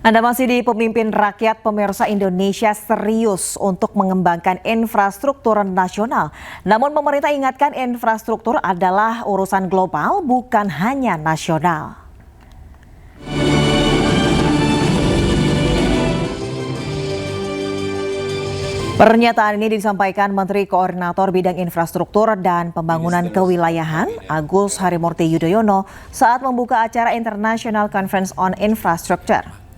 Anda masih di Pemimpin Rakyat. Pemirsa, Indonesia serius untuk mengembangkan infrastruktur nasional. Namun pemerintah ingatkan infrastruktur adalah urusan global, bukan hanya nasional. Pernyataan ini disampaikan Menteri Koordinator Bidang Infrastruktur dan Pembangunan Kewilayahan Agus Harimurti Yudhoyono saat membuka acara International Conference on Infrastructure.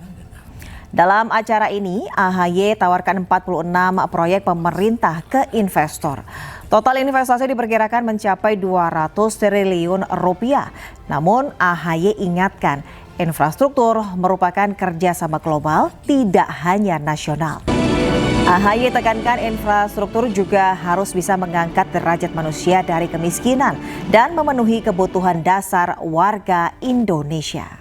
Dalam acara ini, AHY tawarkan 46 proyek pemerintah ke investor. Total investasi diperkirakan mencapai 200 triliun rupiah. Namun AHY ingatkan, infrastruktur merupakan kerjasama global, tidak hanya nasional. AHY tekankan infrastruktur juga harus bisa mengangkat derajat manusia dari kemiskinan dan memenuhi kebutuhan dasar warga Indonesia.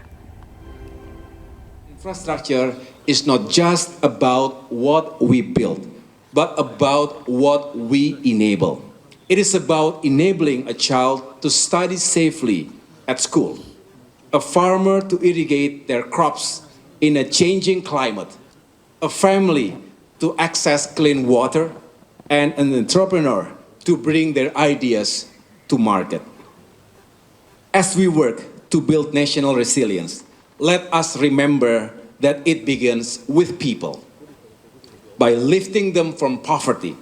Infrastructure is not just about what we build, but about what we enable. It is about enabling a child to study safely at school, a farmer to irrigate their crops in a changing climate, a family to access clean water, and an entrepreneur to bring their ideas to market. As we work to build national resilience, let us remember that it begins with people. By lifting them from poverty,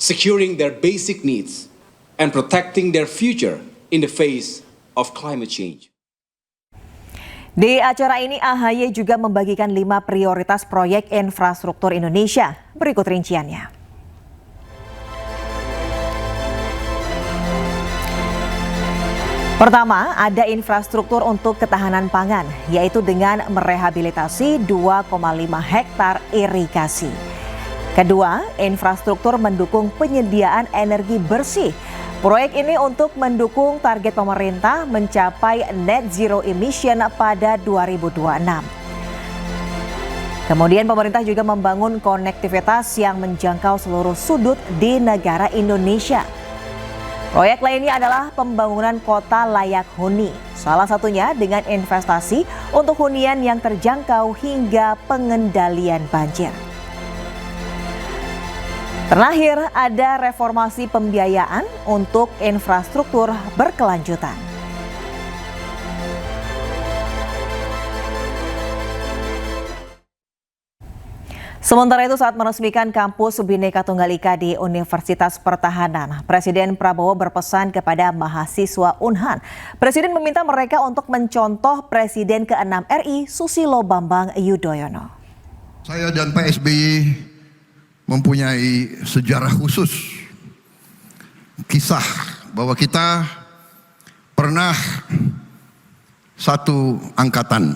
securing their basic needs, and protecting their future in the face of climate change. Di acara ini AHY juga membagikan 5 prioritas proyek infrastruktur Indonesia. Berikut rinciannya. Pertama, ada infrastruktur untuk ketahanan pangan, yaitu dengan merehabilitasi 2,5 hektar irigasi. Kedua, infrastruktur mendukung penyediaan energi bersih. Proyek ini untuk mendukung target pemerintah mencapai net zero emission pada 2026. Kemudian pemerintah juga membangun konektivitas yang menjangkau seluruh sudut di negara Indonesia. Proyek lainnya adalah pembangunan kota layak huni, salah satunya dengan investasi untuk hunian yang terjangkau hingga pengendalian banjir. Terakhir, ada reformasi pembiayaan untuk infrastruktur berkelanjutan. Sementara itu, saat meresmikan kampus Bhinneka Tunggal Ika di Universitas Pertahanan, Presiden Prabowo berpesan kepada mahasiswa Unhan. Presiden meminta mereka untuk mencontoh Presiden ke-6 RI Susilo Bambang Yudhoyono. Saya dan Pak SBY mempunyai sejarah khusus, kisah bahwa kita pernah satu angkatan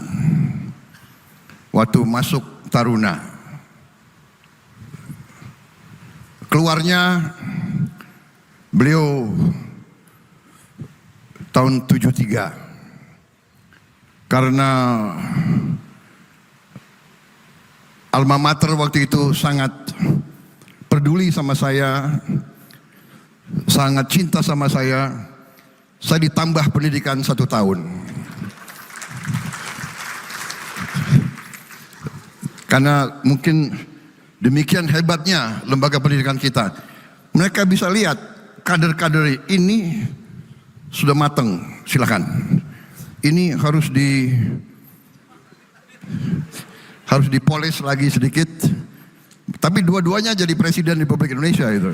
waktu masuk Taruna. Keluarnya beliau tahun 73 karena alma mater waktu itu sangat peduli sama saya, sangat cinta sama saya ditambah pendidikan 1 tahun. Karena mungkin demikian hebatnya lembaga pendidikan kita. Mereka bisa lihat kader-kader ini sudah matang, silakan. Ini harus dipoles lagi sedikit. Tapi dua-duanya jadi presiden Republik Indonesia itu.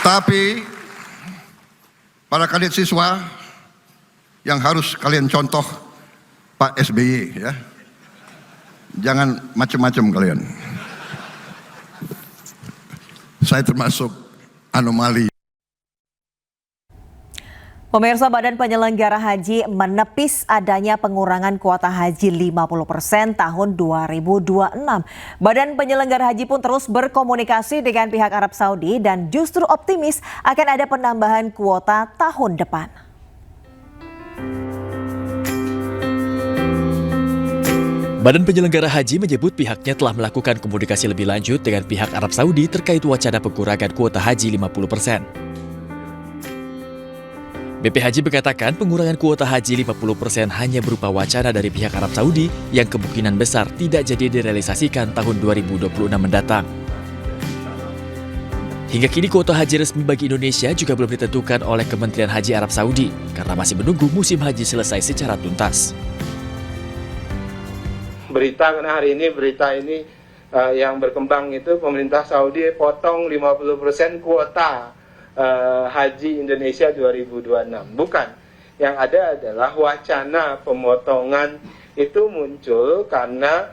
Tapi para kadet siswa yang harus kalian contoh Pak SBY ya. Jangan macam-macam kalian. Saya termasuk anomali. Pemirsa, Badan Penyelenggara Haji menepis adanya pengurangan kuota haji 50% tahun 2026. Badan Penyelenggara Haji pun terus berkomunikasi dengan pihak Arab Saudi dan justru optimis akan ada penambahan kuota tahun depan. Badan Penyelenggara Haji menyebut pihaknya telah melakukan komunikasi lebih lanjut dengan pihak Arab Saudi terkait wacana pengurangan kuota haji 50%. BP Haji mengatakan pengurangan kuota haji 50% hanya berupa wacana dari pihak Arab Saudi yang kemungkinan besar tidak jadi direalisasikan tahun 2026 mendatang. Hingga kini kuota haji resmi bagi Indonesia juga belum ditentukan oleh Kementerian Haji Arab Saudi karena masih menunggu musim haji selesai secara tuntas. Karena hari ini berita ini yang berkembang itu pemerintah Saudi potong 50% kuota haji Indonesia 2026. Bukan. Yang ada adalah wacana pemotongan itu muncul karena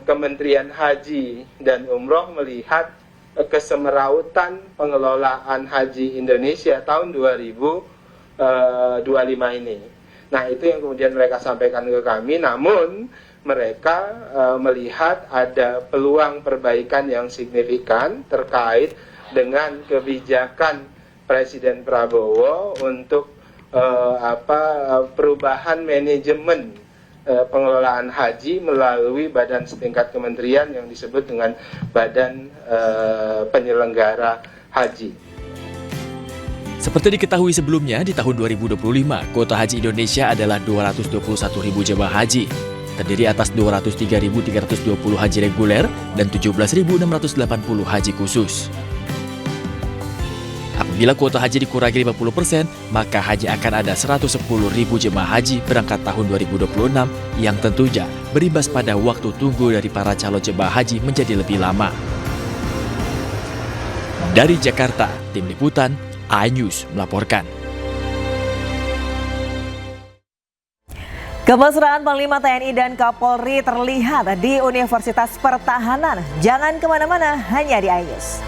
Kementerian Haji dan Umroh melihat kesemerautan pengelolaan haji Indonesia tahun 2025 ini. Nah, itu yang kemudian mereka sampaikan ke kami, namun mereka melihat ada peluang perbaikan yang signifikan terkait dengan kebijakan Presiden Prabowo untuk perubahan manajemen pengelolaan haji melalui badan setingkat kementerian yang disebut dengan Badan Penyelenggara Haji. Seperti diketahui sebelumnya, di tahun 2025, kuota haji Indonesia adalah 221.000 jemaah haji, terdiri atas 203.320 haji reguler dan 17.680 haji khusus. Apabila kuota haji dikurangi 50%, maka haji akan ada 110.000 jemaah haji berangkat tahun 2026 yang tentunya berimbas pada waktu tunggu dari para calon jemaah haji menjadi lebih lama. Dari Jakarta, Tim Liputan, iNews melaporkan. Kemesraan Panglima TNI dan Kapolri terlihat di Universitas Pertahanan. Jangan kemana-mana, hanya di iNews.